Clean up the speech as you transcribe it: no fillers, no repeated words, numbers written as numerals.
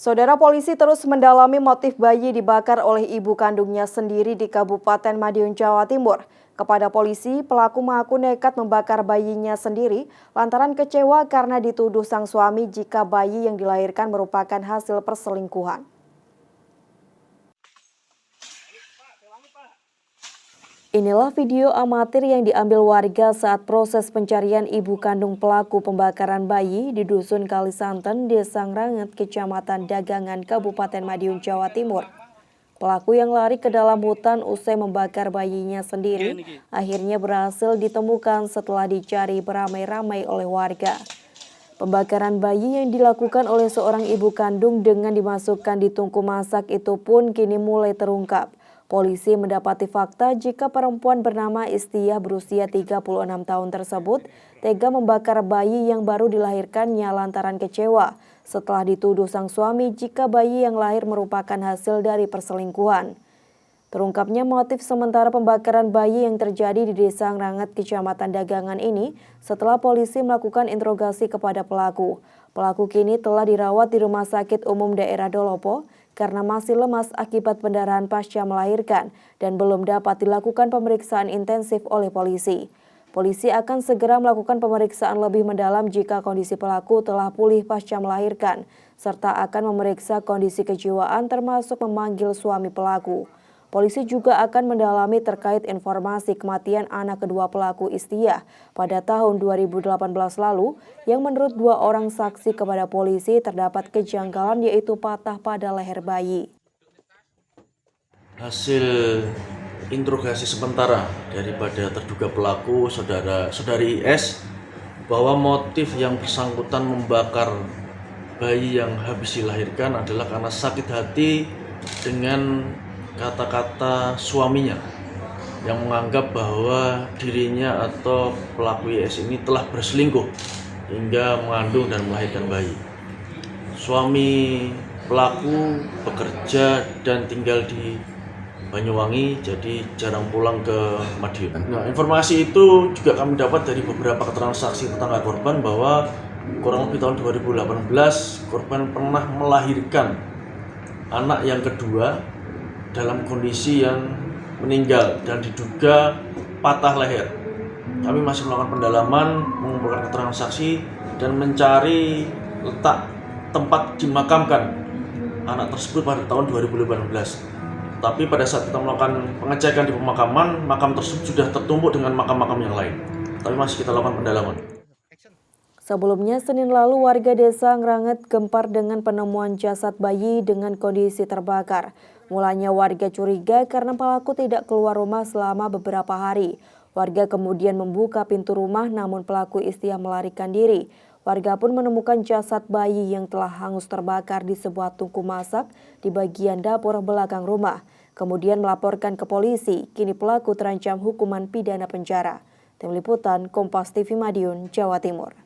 Saudara, polisi terus mendalami motif bayi dibakar oleh ibu kandungnya sendiri di Kabupaten Madiun, Jawa Timur. Kepada polisi, pelaku mengaku nekat membakar bayinya sendiri lantaran kecewa karena dituduh sang suami jika bayi yang dilahirkan merupakan hasil perselingkuhan. Inilah video amatir yang diambil warga saat proses pencarian ibu kandung pelaku pembakaran bayi di Dusun Kalisanten, Desa Ngranget, Kecamatan Dagangan, Kabupaten Madiun, Jawa Timur. Pelaku yang lari ke dalam hutan usai membakar bayinya sendiri akhirnya berhasil ditemukan setelah dicari beramai-ramai oleh warga. Pembakaran bayi yang dilakukan oleh seorang ibu kandung dengan dimasukkan di tungku masak itu pun kini mulai terungkap. Polisi mendapati fakta jika perempuan bernama Istiah berusia 36 tahun tersebut tega membakar bayi yang baru dilahirkannya lantaran kecewa setelah dituduh sang suami jika bayi yang lahir merupakan hasil dari perselingkuhan. Terungkapnya motif sementara pembakaran bayi yang terjadi di Desa Ngranget, Kecamatan Dagangan ini setelah polisi melakukan interogasi kepada pelaku. Pelaku kini telah dirawat di Rumah Sakit Umum Daerah Dolopo karena masih lemas akibat pendarahan pasca melahirkan dan belum dapat dilakukan pemeriksaan intensif oleh polisi. Polisi akan segera melakukan pemeriksaan lebih mendalam jika kondisi pelaku telah pulih pasca melahirkan, serta akan memeriksa kondisi kejiwaan termasuk memanggil suami pelaku. Polisi juga akan mendalami terkait informasi kematian anak kedua pelaku Istiah pada tahun 2018 lalu yang menurut dua orang saksi kepada polisi terdapat kejanggalan yaitu patah pada leher bayi. Hasil interogasi sementara daripada terduga pelaku saudari IS bahwa motif yang bersangkutan membakar bayi yang habis dilahirkan adalah karena sakit hati dengan kata-kata suaminya yang menganggap bahwa dirinya atau pelaku IS ini telah berselingkuh hingga mengandung dan melahirkan bayi. Suami pelaku bekerja dan tinggal di Banyuwangi, jadi jarang pulang ke Madiun. Nah, informasi itu juga kami dapat dari beberapa keterangan saksi tetangga korban bahwa kurang lebih tahun 2018 korban pernah melahirkan anak yang kedua dalam kondisi yang meninggal dan diduga patah leher. Kami masih melakukan pendalaman, mengumpulkan keterangan saksi dan mencari letak tempat dimakamkan anak tersebut pada tahun 2018. Tapi pada saat kita melakukan pengecekan di pemakaman, makam tersebut sudah tertumpuk dengan makam-makam yang lain. Tapi masih kita lakukan pendalaman. Sebelumnya, Senin lalu warga Desa Ngranget gempar dengan penemuan jasad bayi dengan kondisi terbakar. Mulanya warga curiga karena pelaku tidak keluar rumah selama beberapa hari. Warga kemudian membuka pintu rumah namun pelaku Istiah melarikan diri. Warga pun menemukan jasad bayi yang telah hangus terbakar di sebuah tungku masak di bagian dapur belakang rumah. Kemudian melaporkan ke polisi, kini pelaku terancam hukuman pidana penjara. Tim Liputan Kompas TV Madiun, Jawa Timur.